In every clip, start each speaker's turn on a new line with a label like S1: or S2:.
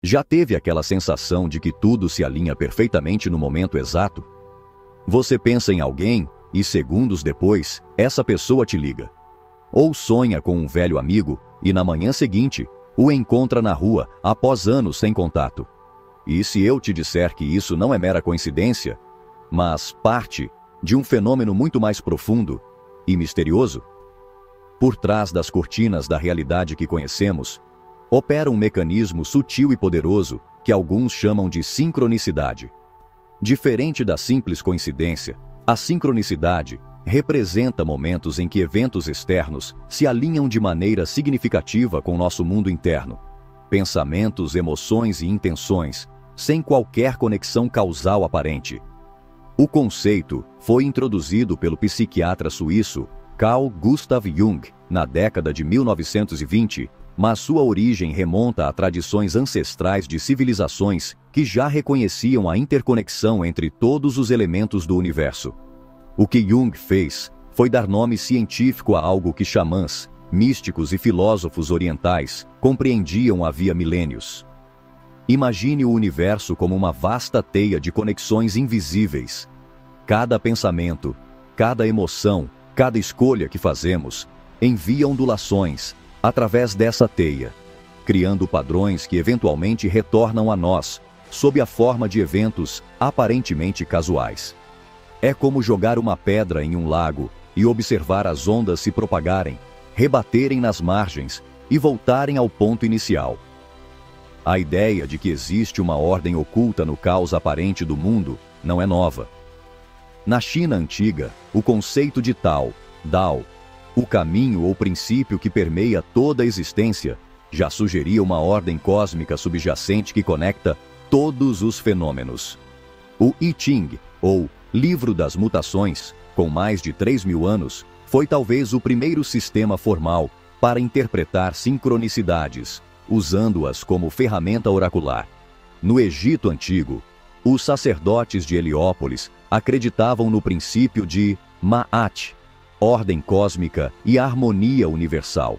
S1: Já teve aquela sensação de que tudo se alinha perfeitamente no momento exato? Você pensa em alguém e segundos depois, essa pessoa te liga. Ou sonha com um velho amigo e na manhã seguinte, o encontra na rua após anos sem contato. E se eu te disser que isso não é mera coincidência, mas parte de um fenômeno muito mais profundo e misterioso? Por trás das cortinas da realidade que conhecemos, opera um mecanismo sutil e poderoso que alguns chamam de sincronicidade. Diferente da simples coincidência, a sincronicidade representa momentos em que eventos externos se alinham de maneira significativa com nosso mundo interno. Pensamentos, emoções e intenções, sem qualquer conexão causal aparente. O conceito foi introduzido pelo psiquiatra suíço Carl Gustav Jung na década de 1920, mas sua origem remonta a tradições ancestrais de civilizações que já reconheciam a interconexão entre todos os elementos do universo. O que Jung fez foi dar nome científico a algo que xamãs, místicos e filósofos orientais compreendiam havia milênios. Imagine o universo como uma vasta teia de conexões invisíveis. Cada pensamento, cada emoção, cada escolha que fazemos envia ondulações através dessa teia, criando padrões que eventualmente retornam a nós, sob a forma de eventos aparentemente casuais. É como jogar uma pedra em um lago e observar as ondas se propagarem, rebaterem nas margens e voltarem ao ponto inicial. A ideia de que existe uma ordem oculta no caos aparente do mundo não é nova. Na China antiga, o conceito de Tao, Dao, o caminho ou princípio que permeia toda a existência, já sugeria uma ordem cósmica subjacente que conecta todos os fenômenos. O I Ching, ou Livro das Mutações, com mais de 3.000 anos, foi talvez o primeiro sistema formal para interpretar sincronicidades, usando-as como ferramenta oracular. No Egito Antigo, os sacerdotes de Heliópolis acreditavam no princípio de Ma'at, ordem cósmica e harmonia universal.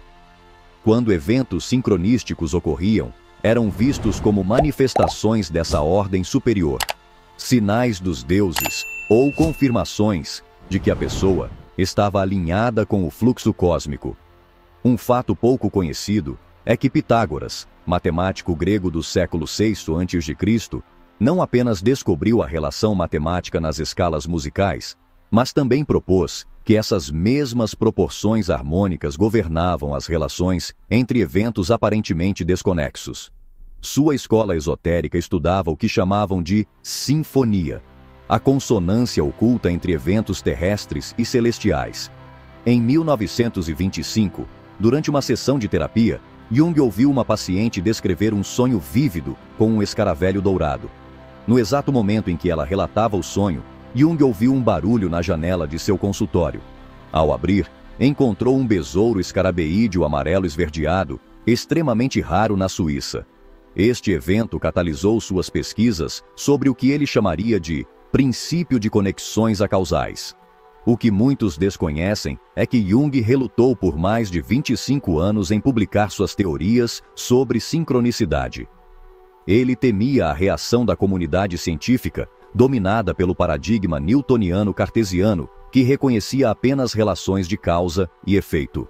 S1: Quando eventos sincronísticos ocorriam, eram vistos como manifestações dessa ordem superior, sinais dos deuses ou confirmações de que a pessoa estava alinhada com o fluxo cósmico. Um fato pouco conhecido é que Pitágoras, matemático grego do século VI a.C., não apenas descobriu a relação matemática nas escalas musicais, mas também propôs que essas mesmas proporções harmônicas governavam as relações entre eventos aparentemente desconexos. Sua escola esotérica estudava o que chamavam de sinfonia, a consonância oculta entre eventos terrestres e celestiais. Em 1925, durante uma sessão de terapia, Jung ouviu uma paciente descrever um sonho vívido com um escaravelho dourado. No exato momento em que ela relatava o sonho, Jung ouviu um barulho na janela de seu consultório. Ao abrir, encontrou um besouro escarabeídeo amarelo esverdeado, extremamente raro na Suíça. Este evento catalisou suas pesquisas sobre o que ele chamaria de princípio de conexões acausais. O que muitos desconhecem é que Jung relutou por mais de 25 anos em publicar suas teorias sobre sincronicidade. Ele temia a reação da comunidade científica, dominada pelo paradigma newtoniano-cartesiano, que reconhecia apenas relações de causa e efeito.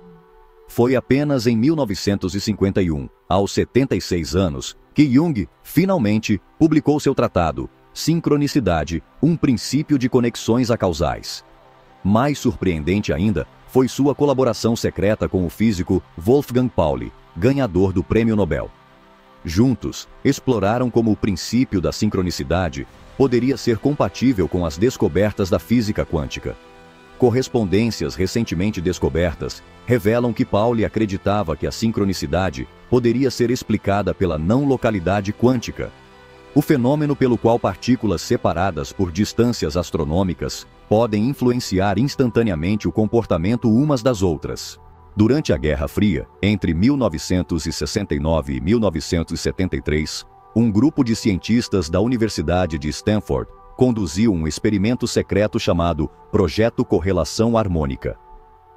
S1: Foi apenas em 1951, aos 76 anos, que Jung, finalmente, publicou seu tratado, Sincronicidade, um princípio de conexões acausais. Mais surpreendente ainda foi sua colaboração secreta com o físico Wolfgang Pauli, ganhador do Prêmio Nobel. Juntos, exploraram como o princípio da sincronicidade poderia ser compatível com as descobertas da física quântica. Correspondências recentemente descobertas revelam que Pauli acreditava que a sincronicidade poderia ser explicada pela não localidade quântica, o fenômeno pelo qual partículas separadas por distâncias astronômicas podem influenciar instantaneamente o comportamento umas das outras. Durante a Guerra Fria, entre 1969 e 1973, um grupo de cientistas da Universidade de Stanford conduziu um experimento secreto chamado Projeto Correlação Harmônica.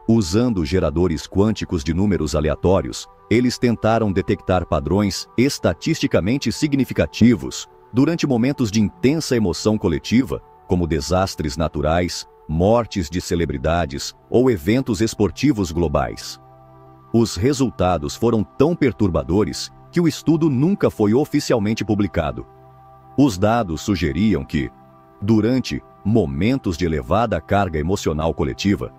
S1: Usando geradores quânticos de números aleatórios, eles tentaram detectar padrões estatisticamente significativos durante momentos de intensa emoção coletiva, como desastres naturais, mortes de celebridades ou eventos esportivos globais. Os resultados foram tão perturbadores que o estudo nunca foi oficialmente publicado. Os dados sugeriam que, durante momentos de elevada carga emocional coletiva,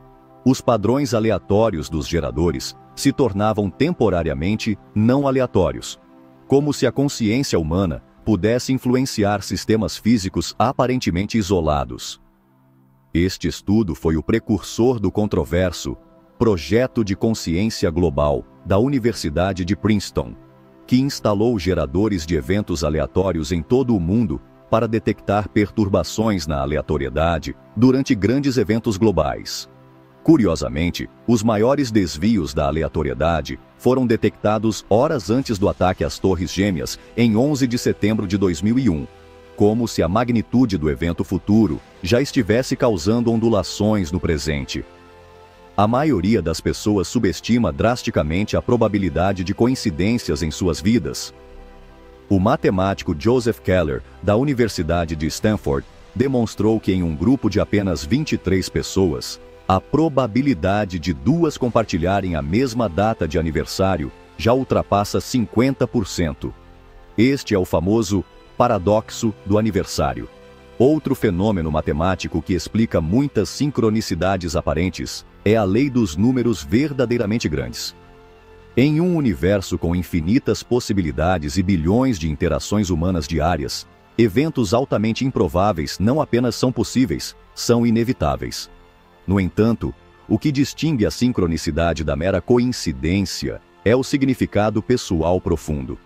S1: os padrões aleatórios dos geradores se tornavam temporariamente não aleatórios, como se a consciência humana pudesse influenciar sistemas físicos aparentemente isolados. Este estudo foi o precursor do controverso Projeto de Consciência Global da Universidade de Princeton, que instalou geradores de eventos aleatórios em todo o mundo para detectar perturbações na aleatoriedade durante grandes eventos globais. Curiosamente, os maiores desvios da aleatoriedade foram detectados horas antes do ataque às Torres Gêmeas, em 11 de setembro de 2001, como se a magnitude do evento futuro já estivesse causando ondulações no presente. A maioria das pessoas subestima drasticamente a probabilidade de coincidências em suas vidas. O matemático Joseph Keller, da Universidade de Stanford, demonstrou que em um grupo de apenas 23 pessoas, a probabilidade de duas compartilharem a mesma data de aniversário já ultrapassa 50%. Este é o famoso paradoxo do aniversário. Outro fenômeno matemático que explica muitas sincronicidades aparentes é a lei dos números verdadeiramente grandes. Em um universo com infinitas possibilidades e bilhões de interações humanas diárias, eventos altamente improváveis não apenas são possíveis, são inevitáveis. No entanto, o que distingue a sincronicidade da mera coincidência é o significado pessoal profundo.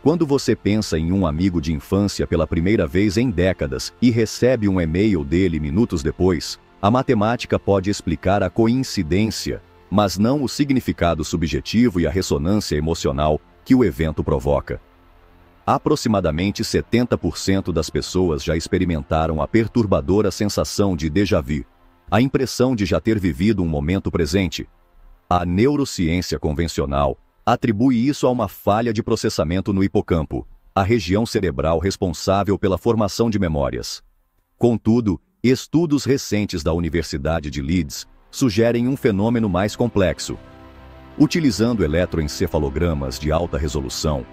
S1: Quando você pensa em um amigo de infância pela primeira vez em décadas e recebe um e-mail dele minutos depois, a matemática pode explicar a coincidência, mas não o significado subjetivo e a ressonância emocional que o evento provoca. Aproximadamente 70% das pessoas já experimentaram a perturbadora sensação de déjà vu, a impressão de já ter vivido um momento presente. A neurociência convencional atribui isso a uma falha de processamento no hipocampo, a região cerebral responsável pela formação de memórias. Contudo, estudos recentes da Universidade de Leeds sugerem um fenômeno mais complexo. Utilizando eletroencefalogramas de alta resolução,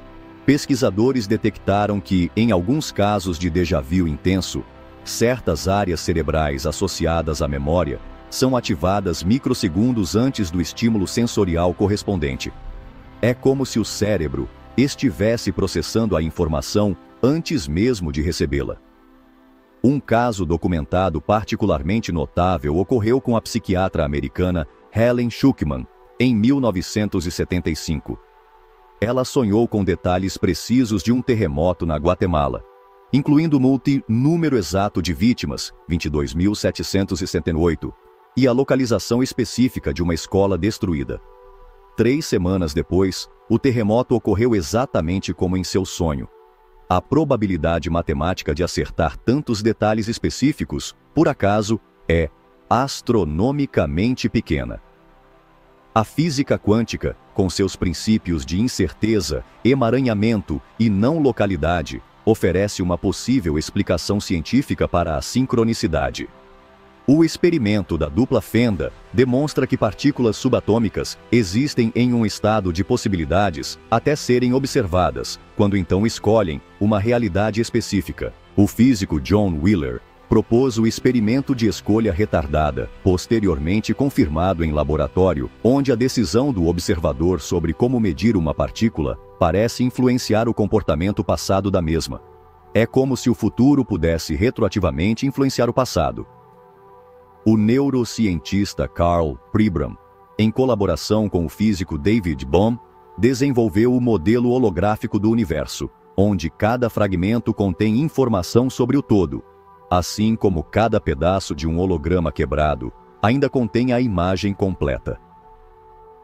S1: pesquisadores detectaram que, em alguns casos de déjà vu intenso, certas áreas cerebrais associadas à memória são ativadas microsegundos antes do estímulo sensorial correspondente. É como se o cérebro estivesse processando a informação antes mesmo de recebê-la. Um caso documentado particularmente notável ocorreu com a psiquiatra americana Helen Schucman, em 1975. Ela sonhou com detalhes precisos de um terremoto na Guatemala, incluindo o número exato de vítimas, 22.768, e a localização específica de uma escola destruída. 3 semanas depois, o terremoto ocorreu exatamente como em seu sonho. A probabilidade matemática de acertar tantos detalhes específicos, por acaso, é astronomicamente pequena. A física quântica, com seus princípios de incerteza, emaranhamento e não localidade, oferece uma possível explicação científica para a sincronicidade. O experimento da dupla fenda demonstra que partículas subatômicas existem em um estado de possibilidades até serem observadas, quando então escolhem uma realidade específica. O físico John Wheeler propôs o experimento de escolha retardada, posteriormente confirmado em laboratório, onde a decisão do observador sobre como medir uma partícula parece influenciar o comportamento passado da mesma. É como se o futuro pudesse retroativamente influenciar o passado. O neurocientista Carl Pribram, em colaboração com o físico David Bohm, desenvolveu o modelo holográfico do universo, onde cada fragmento contém informação sobre o todo, assim como cada pedaço de um holograma quebrado ainda contém a imagem completa.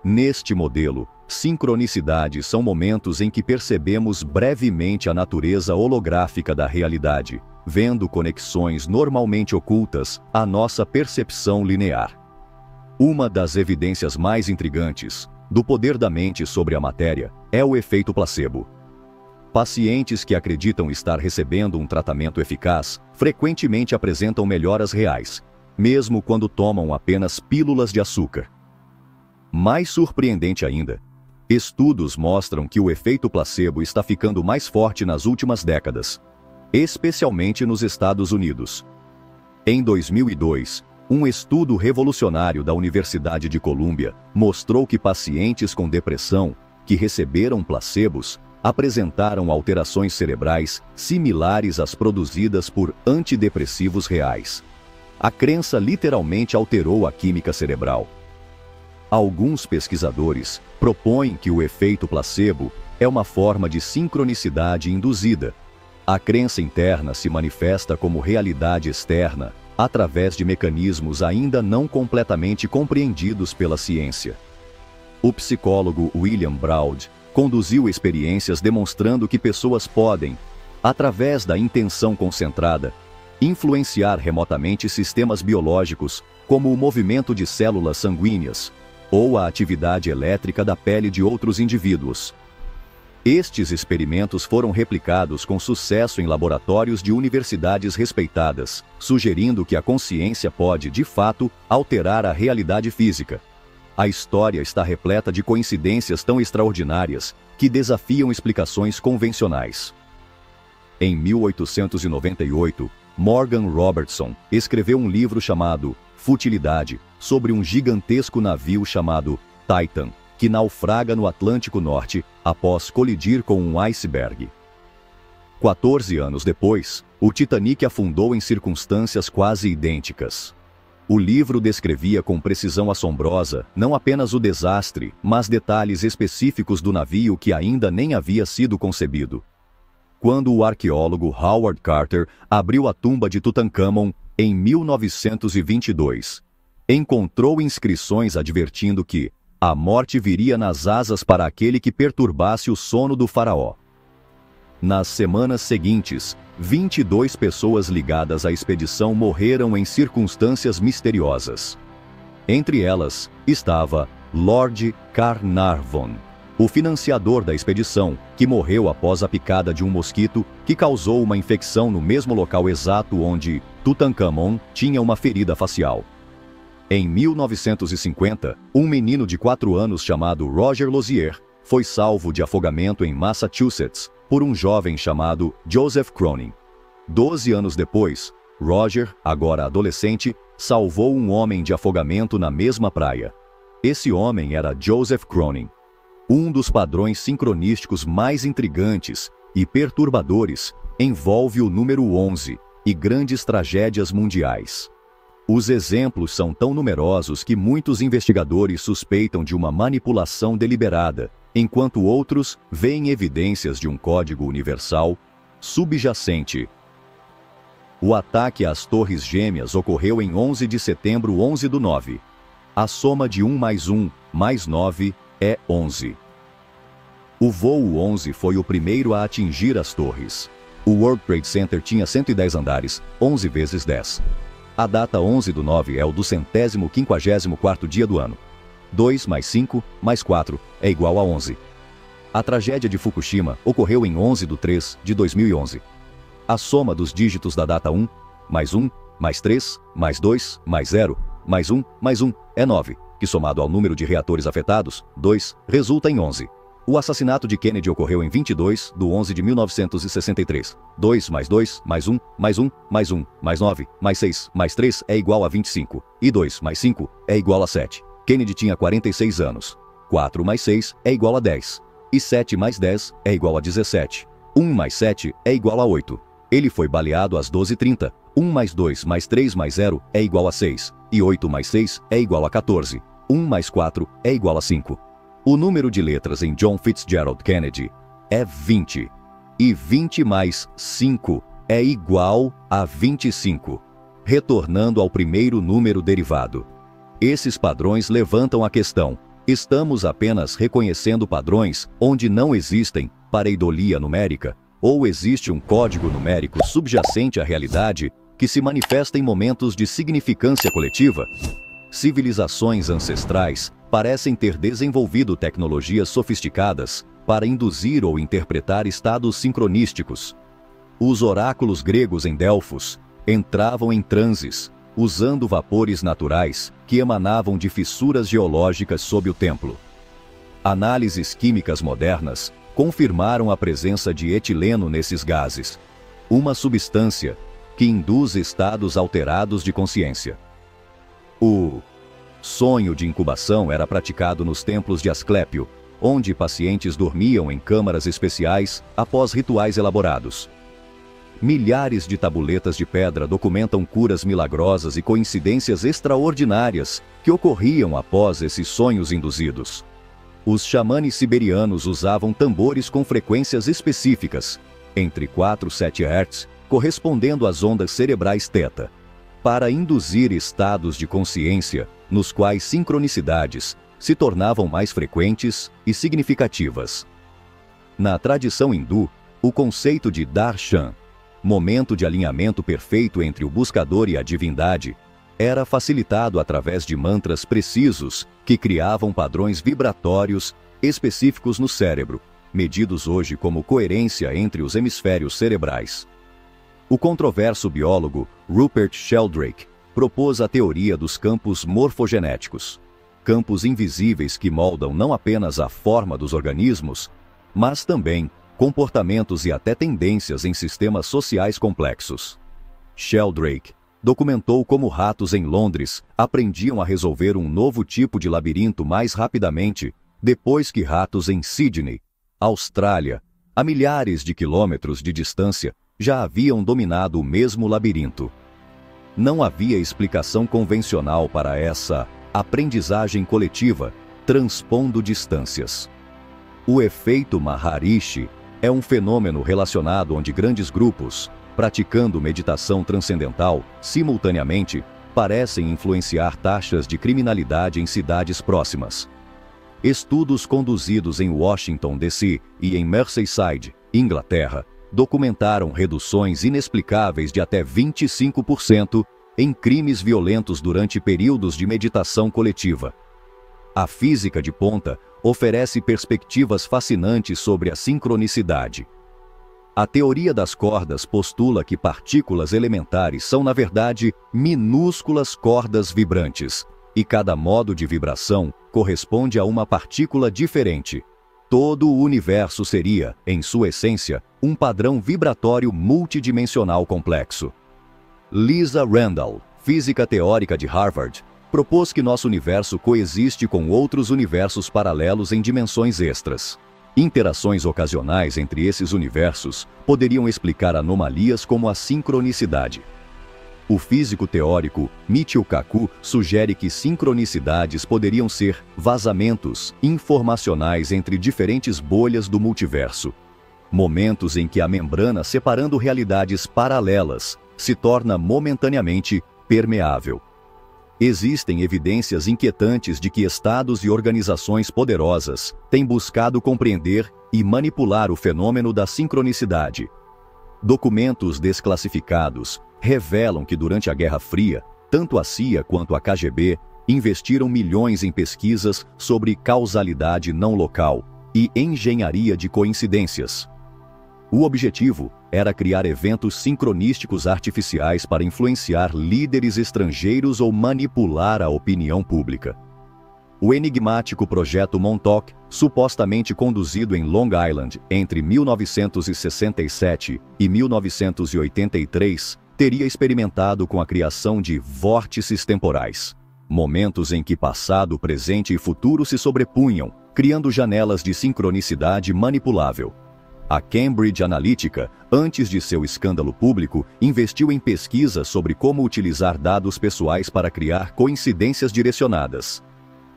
S1: Neste modelo, sincronicidades são momentos em que percebemos brevemente a natureza holográfica da realidade, vendo conexões normalmente ocultas à nossa percepção linear. Uma das evidências mais intrigantes do poder da mente sobre a matéria é o efeito placebo. Pacientes que acreditam estar recebendo um tratamento eficaz frequentemente apresentam melhoras reais, mesmo quando tomam apenas pílulas de açúcar. Mais surpreendente ainda, estudos mostram que o efeito placebo está ficando mais forte nas últimas décadas, especialmente nos Estados Unidos. Em 2002, um estudo revolucionário da Universidade de Colômbia mostrou que pacientes com depressão que receberam placebos apresentaram alterações cerebrais similares às produzidas por antidepressivos reais. A crença literalmente alterou a química cerebral. Alguns pesquisadores propõem que o efeito placebo é uma forma de sincronicidade induzida. A crença interna se manifesta como realidade externa através de mecanismos ainda não completamente compreendidos pela ciência. O psicólogo William Braud conduziu experiências demonstrando que pessoas podem, através da intenção concentrada, influenciar remotamente sistemas biológicos, como o movimento de células sanguíneas ou a atividade elétrica da pele de outros indivíduos. Estes experimentos foram replicados com sucesso em laboratórios de universidades respeitadas, sugerindo que a consciência pode, de fato, alterar a realidade física. A história está repleta de coincidências tão extraordinárias que desafiam explicações convencionais. Em 1898, Morgan Robertson escreveu um livro chamado Futilidade, sobre um gigantesco navio chamado Titan, que naufraga no Atlântico Norte após colidir com um iceberg. 14 anos depois, o Titanic afundou em circunstâncias quase idênticas. O livro descrevia com precisão assombrosa não apenas o desastre, mas detalhes específicos do navio que ainda nem havia sido concebido. Quando o arqueólogo Howard Carter abriu a tumba de Tutankhamon em 1922, encontrou inscrições advertindo que a morte viria nas asas para aquele que perturbasse o sono do faraó. Nas semanas seguintes, 22 pessoas ligadas à expedição morreram em circunstâncias misteriosas. Entre elas, estava Lord Carnarvon, o financiador da expedição, que morreu após a picada de um mosquito que causou uma infecção no mesmo local exato onde Tutankhamon tinha uma ferida facial. Em 1950, um menino de 4 anos chamado Roger Lozier foi salvo de afogamento em Massachusetts por um jovem chamado Joseph Cronin. 12 anos depois, Roger, agora adolescente, salvou um homem de afogamento na mesma praia. Esse homem era Joseph Cronin. Um dos padrões sincronísticos mais intrigantes e perturbadores envolve o número 11 e grandes tragédias mundiais. Os exemplos são tão numerosos que muitos investigadores suspeitam de uma manipulação deliberada, enquanto outros veem evidências de um código universal subjacente. O ataque às Torres Gêmeas ocorreu em 11 de setembro 11/9. A soma de 1 mais 9 é 11. O voo 11 foi o primeiro a atingir as torres. O World Trade Center tinha 110 andares, 11 vezes 10. A data 11/9 é o 254º dia do ano. 2 mais 5 mais 4 é igual a 11. A tragédia de Fukushima ocorreu em 11/3 de 2011. A soma dos dígitos da data 1, mais 3, mais 2, mais 0, mais 1 é 9, que somado ao número de reatores afetados, 2, resulta em 11. O assassinato de Kennedy ocorreu em 22/11 de 1963. 2 mais 2, mais 1, mais 1, mais 1, mais 9, mais 6, mais 3 é igual a 25. E 2 mais 5 é igual a 7. Kennedy tinha 46 anos. 4 mais 6 é igual a 10. E 7 mais 10 é igual a 17. 1 mais 7 é igual a 8. Ele foi baleado às 12h30. 1 mais 2 mais 3 mais 0 é igual a 6. E 8 mais 6 é igual a 14. 1 mais 4 é igual a 5. O número de letras em John Fitzgerald Kennedy é 20. E 20 mais 5 é igual a 25, retornando ao primeiro número derivado. Esses padrões levantam a questão: estamos apenas reconhecendo padrões onde não existem pareidolia numérica? Ou existe um código numérico subjacente à realidade que se manifesta em momentos de significância coletiva? civilizações ancestrais parecem ter desenvolvido tecnologias sofisticadas para induzir ou interpretar estados sincronísticos. Os oráculos gregos em Delfos entravam em transes, usando vapores naturais que emanavam de fissuras geológicas sob o templo. Análises químicas modernas confirmaram a presença de etileno nesses gases, uma substância que induz estados alterados de consciência. O sonho de incubação era praticado nos templos de Asclépio, onde pacientes dormiam em câmaras especiais após rituais elaborados. Milhares de tabuletas de pedra documentam curas milagrosas e coincidências extraordinárias que ocorriam após esses sonhos induzidos. Os xamanes siberianos usavam tambores com frequências específicas, entre 4 e 7 Hz, correspondendo às ondas cerebrais θ, para induzir estados de consciência nos quais sincronicidades se tornavam mais frequentes e significativas. Na tradição hindu, o conceito de darshan, momento de alinhamento perfeito entre o buscador e a divindade, era facilitado através de mantras precisos que criavam padrões vibratórios específicos no cérebro, medidos hoje como coerência entre os hemisférios cerebrais. O controverso biólogo Rupert Sheldrake propôs a teoria dos campos morfogenéticos, campos invisíveis que moldam não apenas a forma dos organismos, mas também comportamentos e até tendências em sistemas sociais complexos. Sheldrake documentou como ratos em Londres aprendiam a resolver um novo tipo de labirinto mais rapidamente depois que ratos em Sydney, Austrália, a milhares de quilômetros de distância, já haviam dominado o mesmo labirinto. Não havia explicação convencional para essa aprendizagem coletiva, transpondo distâncias. O efeito Maharishi é um fenômeno relacionado onde grandes grupos, praticando meditação transcendental, simultaneamente, parecem influenciar taxas de criminalidade em cidades próximas. Estudos conduzidos em Washington, D.C. e em Merseyside, Inglaterra, documentaram reduções inexplicáveis de até 25% em crimes violentos durante períodos de meditação coletiva. A física de ponta oferece perspectivas fascinantes sobre a sincronicidade. A teoria das cordas postula que partículas elementares são, na verdade, minúsculas cordas vibrantes, e cada modo de vibração corresponde a uma partícula diferente. Todo o universo seria, em sua essência, um padrão vibratório multidimensional complexo. Lisa Randall, física teórica de Harvard, propôs que nosso universo coexiste com outros universos paralelos em dimensões extras. Interações ocasionais entre esses universos poderiam explicar anomalias como a sincronicidade. O físico teórico Michio Kaku sugere que sincronicidades poderiam ser vazamentos informacionais entre diferentes bolhas do multiverso. Momentos em que a membrana separando realidades paralelas se torna momentaneamente permeável. Existem evidências inquietantes de que estados e organizações poderosas têm buscado compreender e manipular o fenômeno da sincronicidade. Documentos desclassificados revelam que durante a Guerra Fria, tanto a CIA quanto a KGB investiram milhões em pesquisas sobre causalidade não local e engenharia de coincidências. O objetivo era criar eventos sincronísticos artificiais para influenciar líderes estrangeiros ou manipular a opinião pública. O enigmático Projeto Montauk, supostamente conduzido em Long Island entre 1967 e 1983, teria experimentado com a criação de vórtices temporais, momentos em que passado, presente e futuro se sobrepunham, criando janelas de sincronicidade manipulável. A Cambridge Analytica, antes de seu escândalo público, investiu em pesquisas sobre como utilizar dados pessoais para criar coincidências direcionadas,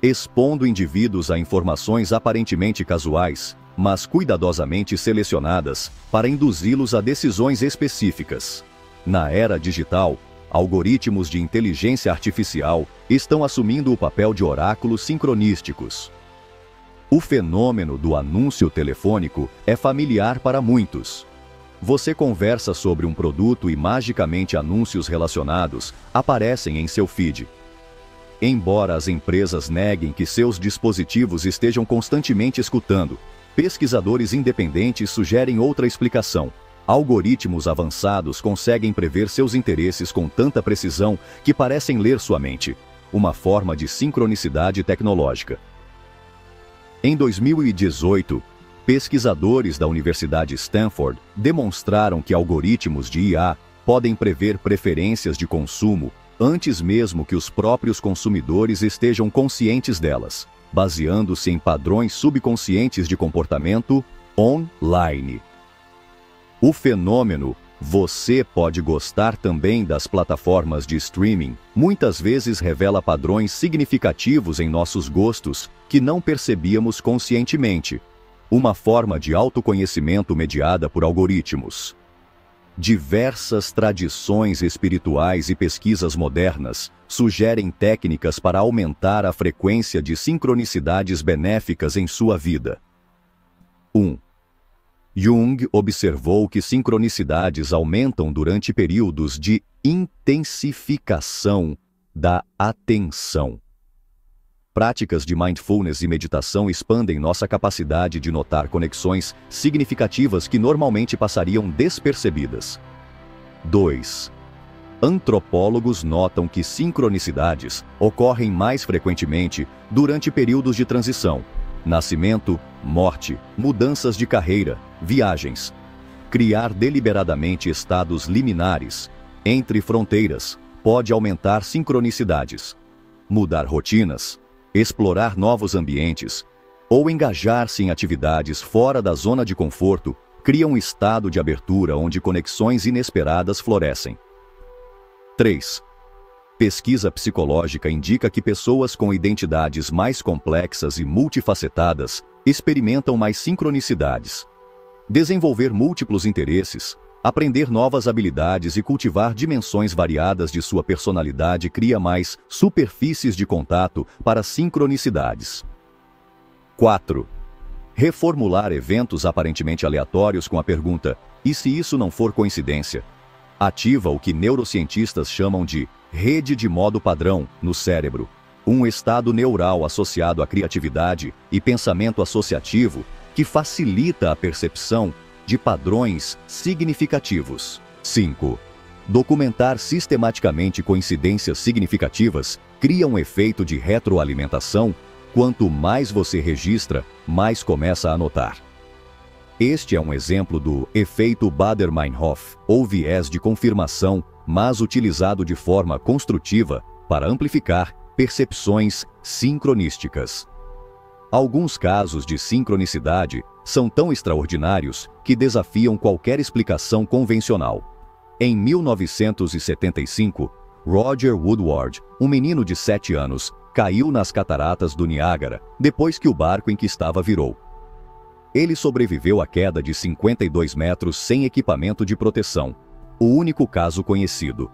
S1: expondo indivíduos a informações aparentemente casuais, mas cuidadosamente selecionadas para induzi-los a decisões específicas. Na era digital, algoritmos de inteligência artificial estão assumindo o papel de oráculos sincronísticos. O fenômeno do anúncio telefônico é familiar para muitos. Você conversa sobre um produto e magicamente anúncios relacionados aparecem em seu feed. Embora as empresas neguem que seus dispositivos estejam constantemente escutando, pesquisadores independentes sugerem outra explicação. Algoritmos avançados conseguem prever seus interesses com tanta precisão que parecem ler sua mente, uma forma de sincronicidade tecnológica. Em 2018, pesquisadores da Universidade Stanford demonstraram que algoritmos de IA podem prever preferências de consumo antes mesmo que os próprios consumidores estejam conscientes delas, baseando-se em padrões subconscientes de comportamento online. O fenômeno "você pode gostar também das plataformas de streaming" muitas vezes revela padrões significativos em nossos gostos que não percebíamos conscientemente, uma forma de autoconhecimento mediada por algoritmos. Diversas tradições espirituais e pesquisas modernas sugerem técnicas para aumentar a frequência de sincronicidades benéficas em sua vida. 1. Jung observou que sincronicidades aumentam durante períodos de intensificação da atenção. Práticas de mindfulness e meditação expandem nossa capacidade de notar conexões significativas que normalmente passariam despercebidas. 2. Antropólogos notam que sincronicidades ocorrem mais frequentemente durante períodos de transição: nascimento, morte, mudanças de carreira, viagens. Criar deliberadamente estados liminares entre fronteiras pode aumentar sincronicidades. Mudar rotinas, explorar novos ambientes ou engajar-se em atividades fora da zona de conforto cria um estado de abertura onde conexões inesperadas florescem. 3. Pesquisa psicológica indica que pessoas com identidades mais complexas e multifacetadas experimentam mais sincronicidades. Desenvolver múltiplos interesses, aprender novas habilidades e cultivar dimensões variadas de sua personalidade cria mais superfícies de contato para sincronicidades. 4. Reformular eventos aparentemente aleatórios com a pergunta: e se isso não for coincidência? Ativa o que neurocientistas chamam de rede de modo padrão no cérebro, um estado neural associado à criatividade e pensamento associativo que facilita a percepção de padrões significativos. 5. Documentar sistematicamente coincidências significativas cria um efeito de retroalimentação. Quanto mais você registra, mais começa a notar. Este é um exemplo do efeito Baader-Meinhof, ou viés de confirmação, mas utilizado de forma construtiva para amplificar percepções sincronísticas. Alguns casos de sincronicidade são tão extraordinários que desafiam qualquer explicação convencional. Em 1975, Roger Woodward, um menino de 7 anos, caiu nas cataratas do Niágara depois que o barco em que estava virou. Ele sobreviveu à queda de 52 metros sem equipamento de proteção, o único caso conhecido.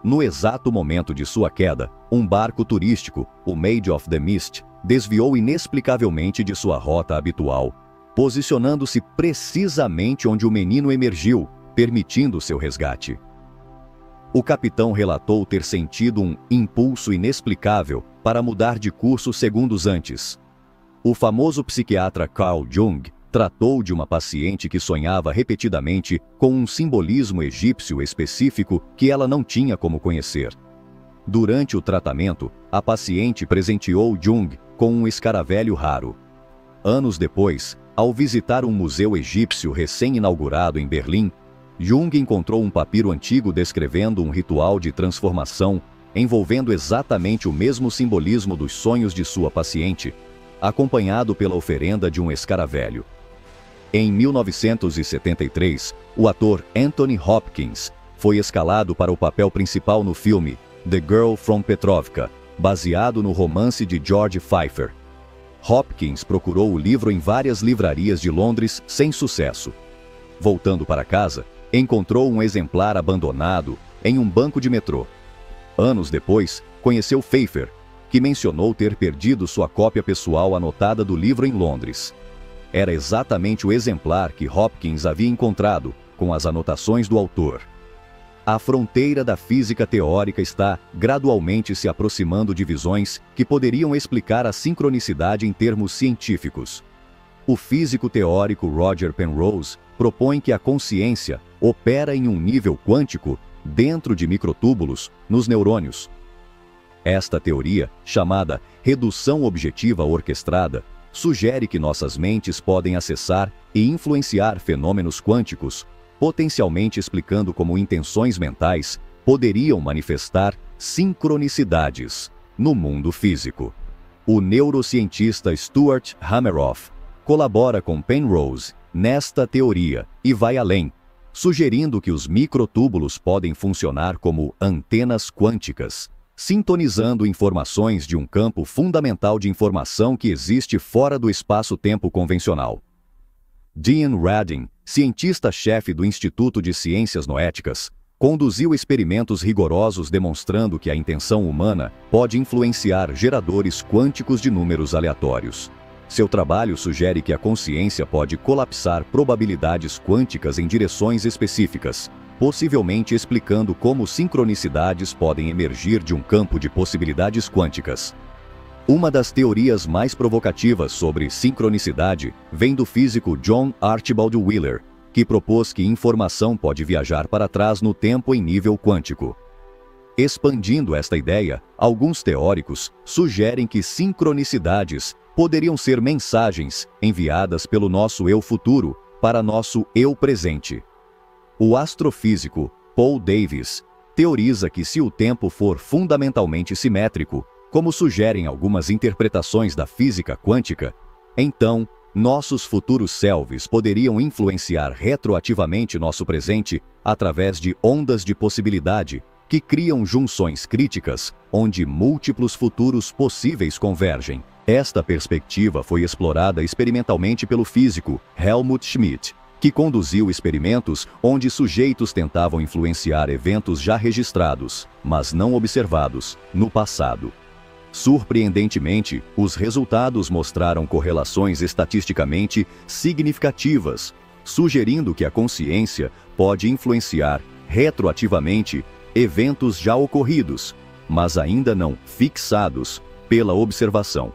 S1: No exato momento de sua queda, um barco turístico, o Maid of the Mist, desviou inexplicavelmente de sua rota habitual, posicionando-se precisamente onde o menino emergiu, permitindo seu resgate. O capitão relatou ter sentido um impulso inexplicável para mudar de curso segundos antes. O famoso psiquiatra Carl Jung tratou de uma paciente que sonhava repetidamente com um simbolismo egípcio específico que ela não tinha como conhecer. Durante o tratamento, a paciente presenteou Jung com um escaravelho raro. Anos depois, ao visitar um museu egípcio recém-inaugurado em Berlim, Jung encontrou um papiro antigo descrevendo um ritual de transformação envolvendo exatamente o mesmo simbolismo dos sonhos de sua paciente, acompanhado pela oferenda de um escaravelho. Em 1973, o ator Anthony Hopkins foi escalado para o papel principal no filme The Girl from Petrovka, baseado no romance de George Pfeiffer. Hopkins procurou o livro em várias livrarias de Londres sem sucesso. Voltando para casa, encontrou um exemplar abandonado em um banco de metrô. Anos depois, conheceu Pfeiffer, que mencionou ter perdido sua cópia pessoal anotada do livro em Londres. Era exatamente o exemplar que Hopkins havia encontrado, com as anotações do autor. A fronteira da física teórica está gradualmente se aproximando de visões que poderiam explicar a sincronicidade em termos científicos. O físico teórico Roger Penrose propõe que a consciência opera em um nível quântico dentro de microtúbulos nos neurônios. Esta teoria, chamada redução objetiva orquestrada, sugere que nossas mentes podem acessar e influenciar fenômenos quânticos, potencialmente explicando como intenções mentais poderiam manifestar sincronicidades no mundo físico. O neurocientista Stuart Hameroff colabora com Penrose nesta teoria e vai além, sugerindo que os microtúbulos podem funcionar como antenas quânticas, sintonizando informações de um campo fundamental de informação que existe fora do espaço-tempo convencional. Dean Radin, cientista-chefe do Instituto de Ciências Noéticas, conduziu experimentos rigorosos demonstrando que a intenção humana pode influenciar geradores quânticos de números aleatórios. Seu trabalho sugere que a consciência pode colapsar probabilidades quânticas em direções específicas, possivelmente explicando como sincronicidades podem emergir de um campo de possibilidades quânticas. Uma das teorias mais provocativas sobre sincronicidade vem do físico John Archibald Wheeler, que propôs que informação pode viajar para trás no tempo em nível quântico. Expandindo esta ideia, alguns teóricos sugerem que sincronicidades poderiam ser mensagens enviadas pelo nosso eu futuro para nosso eu presente. O astrofísico Paul Davies teoriza que se o tempo for fundamentalmente simétrico, como sugerem algumas interpretações da física quântica, então nossos futuros selves poderiam influenciar retroativamente nosso presente através de ondas de possibilidade que criam junções críticas onde múltiplos futuros possíveis convergem. Esta perspectiva foi explorada experimentalmente pelo físico Helmut Schmidt, que conduziu experimentos onde sujeitos tentavam influenciar eventos já registrados, mas não observados, no passado. Surpreendentemente, os resultados mostraram correlações estatisticamente significativas, sugerindo que a consciência pode influenciar retroativamente eventos já ocorridos, mas ainda não fixados pela observação.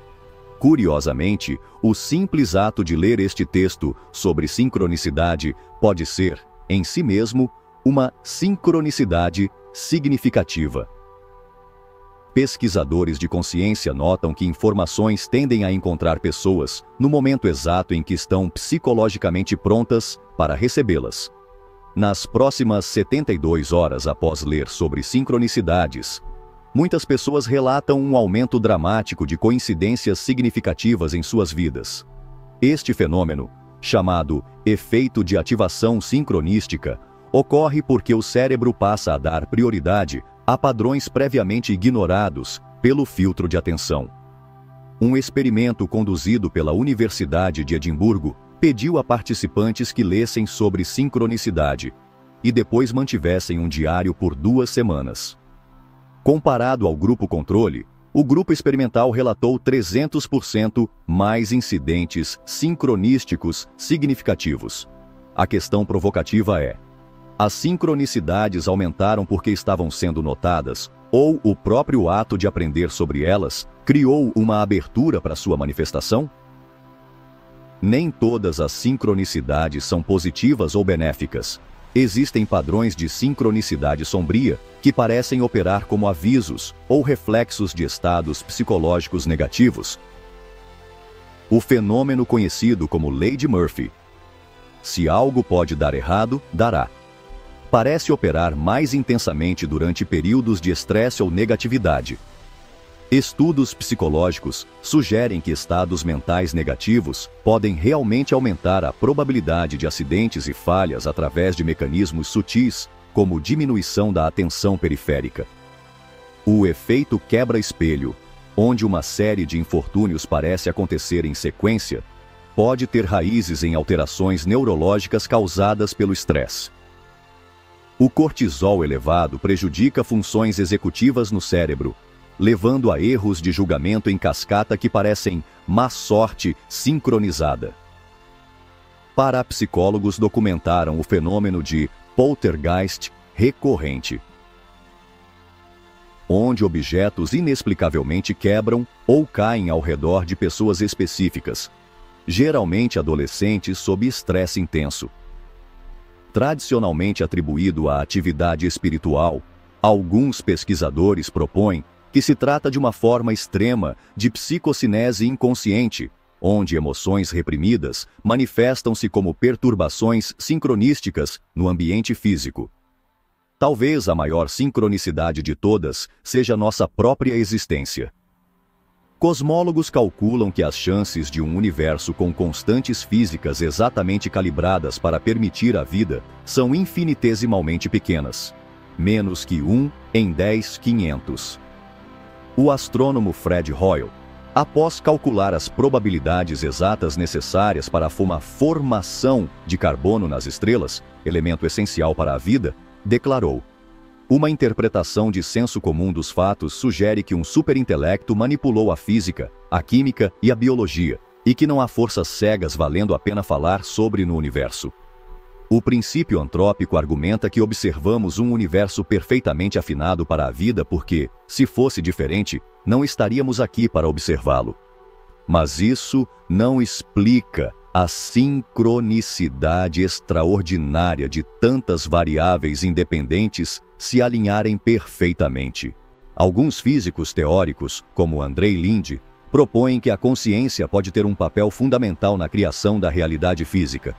S1: Curiosamente, o simples ato de ler este texto sobre sincronicidade pode ser, em si mesmo, uma sincronicidade significativa. Pesquisadores de consciência notam que informações tendem a encontrar pessoas no momento exato em que estão psicologicamente prontas para recebê-las. Nas próximas 72 horas após ler sobre sincronicidades, muitas pessoas relatam um aumento dramático de coincidências significativas em suas vidas. Este fenômeno, chamado efeito de ativação sincronística, ocorre porque o cérebro passa a dar prioridade a padrões previamente ignorados pelo filtro de atenção. Um experimento conduzido pela Universidade de Edimburgo pediu a participantes que lessem sobre sincronicidade e depois mantivessem um diário por 2 semanas. Comparado ao grupo controle, o grupo experimental relatou 300% mais incidentes sincronísticos significativos. A questão provocativa é: as sincronicidades aumentaram porque estavam sendo notadas, ou o próprio ato de aprender sobre elas criou uma abertura para sua manifestação? Nem todas as sincronicidades são positivas ou benéficas. Existem padrões de sincronicidade sombria que parecem operar como avisos ou reflexos de estados psicológicos negativos. O fenômeno conhecido como Lei de Murphy. Se algo pode dar errado, dará. Parece operar mais intensamente durante períodos de estresse ou negatividade. Estudos psicológicos sugerem que estados mentais negativos podem realmente aumentar a probabilidade de acidentes e falhas através de mecanismos sutis, como diminuição da atenção periférica. O efeito quebra-espelho, onde uma série de infortúnios parece acontecer em sequência, pode ter raízes em alterações neurológicas causadas pelo estresse. O cortisol elevado prejudica funções executivas no cérebro, levando a erros de julgamento em cascata que parecem má sorte sincronizada. Parapsicólogos documentaram o fenômeno de poltergeist recorrente, onde objetos inexplicavelmente quebram ou caem ao redor de pessoas específicas, geralmente adolescentes sob estresse intenso. Tradicionalmente atribuído à atividade espiritual, alguns pesquisadores propõem que se trata de uma forma extrema de psicocinese inconsciente, onde emoções reprimidas manifestam-se como perturbações sincronísticas no ambiente físico. Talvez a maior sincronicidade de todas seja nossa própria existência. Cosmólogos calculam que as chances de um universo com constantes físicas exatamente calibradas para permitir a vida são infinitesimalmente pequenas, menos que 1 em 10.500. O astrônomo Fred Hoyle, após calcular as probabilidades exatas necessárias para a formação de carbono nas estrelas, elemento essencial para a vida, declarou: uma interpretação de senso comum dos fatos sugere que um superintelecto manipulou a física, a química e a biologia, e que não há forças cegas valendo a pena falar sobre no universo. O princípio antrópico argumenta que observamos um universo perfeitamente afinado para a vida porque, se fosse diferente, não estaríamos aqui para observá-lo. Mas isso não explica a sincronicidade extraordinária de tantas variáveis independentes se alinharem perfeitamente. Alguns físicos teóricos, como Andrei Linde, propõem que a consciência pode ter um papel fundamental na criação da realidade física.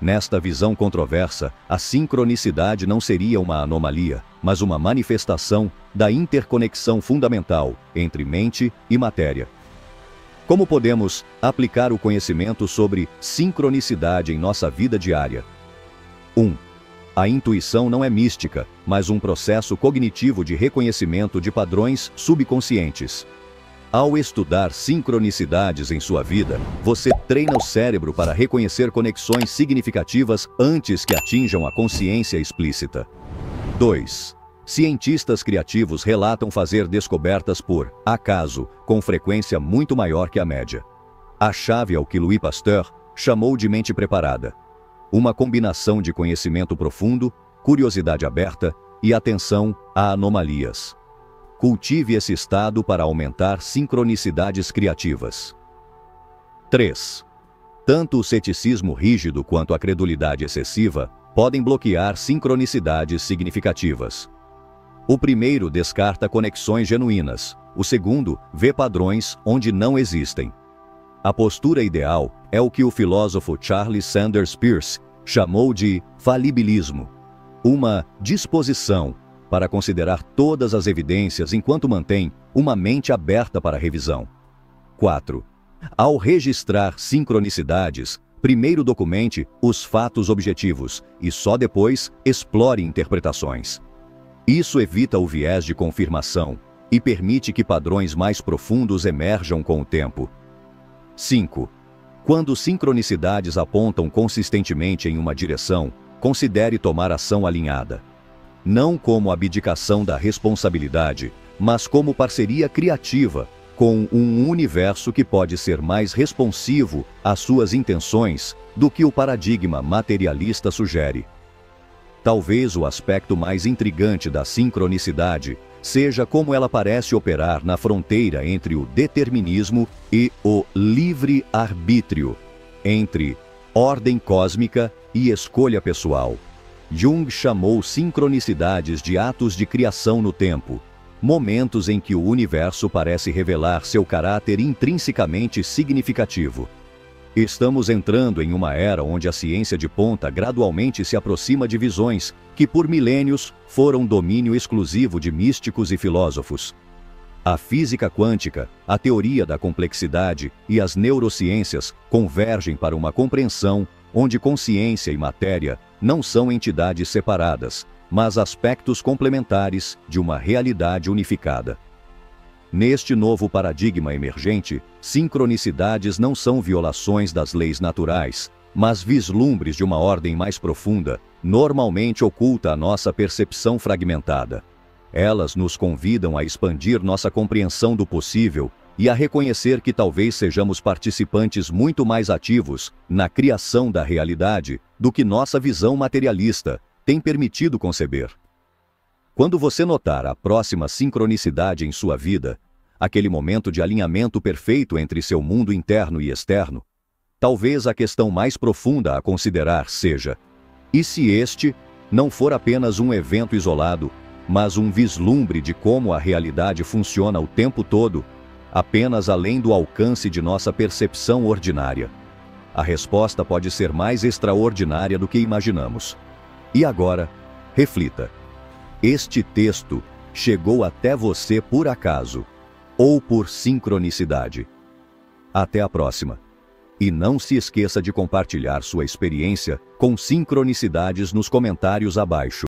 S1: Nesta visão controversa, a sincronicidade não seria uma anomalia, mas uma manifestação da interconexão fundamental entre mente e matéria. Como podemos aplicar o conhecimento sobre sincronicidade em nossa vida diária? 1. A intuição não é mística, mas um processo cognitivo de reconhecimento de padrões subconscientes. Ao estudar sincronicidades em sua vida, você treina o cérebro para reconhecer conexões significativas antes que atinjam a consciência explícita. 2. Cientistas criativos relatam fazer descobertas por acaso, com frequência muito maior que a média. A chave é o que Louis Pasteur chamou de mente preparada. Uma combinação de conhecimento profundo, curiosidade aberta e atenção a anomalias. Cultive esse estado para aumentar sincronicidades criativas. 3. Tanto o ceticismo rígido quanto a credulidade excessiva podem bloquear sincronicidades significativas. O primeiro descarta conexões genuínas, o segundo vê padrões onde não existem. A postura ideal é o que o filósofo Charles Sanders Peirce chamou de falibilismo, uma disposição para considerar todas as evidências enquanto mantém uma mente aberta para revisão. 4. Ao registrar sincronicidades, primeiro documente os fatos objetivos e só depois explore interpretações. Isso evita o viés de confirmação e permite que padrões mais profundos emerjam com o tempo. 5. Quando sincronicidades apontam consistentemente em uma direção, considere tomar ação alinhada. Não como abdicação da responsabilidade, mas como parceria criativa com um universo que pode ser mais responsivo às suas intenções do que o paradigma materialista sugere. Talvez o aspecto mais intrigante da sincronicidade seja como ela parece operar na fronteira entre o determinismo e o livre-arbítrio, entre ordem cósmica e escolha pessoal. Jung chamou sincronicidades de atos de criação no tempo, momentos em que o universo parece revelar seu caráter intrinsecamente significativo. Estamos entrando em uma era onde a ciência de ponta gradualmente se aproxima de visões que por milênios foram domínio exclusivo de místicos e filósofos. A física quântica, a teoria da complexidade e as neurociências convergem para uma compreensão onde consciência e matéria não são entidades separadas, mas aspectos complementares de uma realidade unificada. Neste novo paradigma emergente, sincronicidades não são violações das leis naturais, mas vislumbres de uma ordem mais profunda, normalmente oculta à nossa percepção fragmentada. Elas nos convidam a expandir nossa compreensão do possível e a reconhecer que talvez sejamos participantes muito mais ativos na criação da realidade do que nossa visão materialista tem permitido conceber. Quando você notar a próxima sincronicidade em sua vida, aquele momento de alinhamento perfeito entre seu mundo interno e externo, talvez a questão mais profunda a considerar seja: e se este não for apenas um evento isolado, mas um vislumbre de como a realidade funciona o tempo todo, apenas além do alcance de nossa percepção ordinária? A resposta pode ser mais extraordinária do que imaginamos. E agora, reflita. Este texto chegou até você por acaso ou por sincronicidade? Até a próxima. E não se esqueça de compartilhar sua experiência com sincronicidades nos comentários abaixo.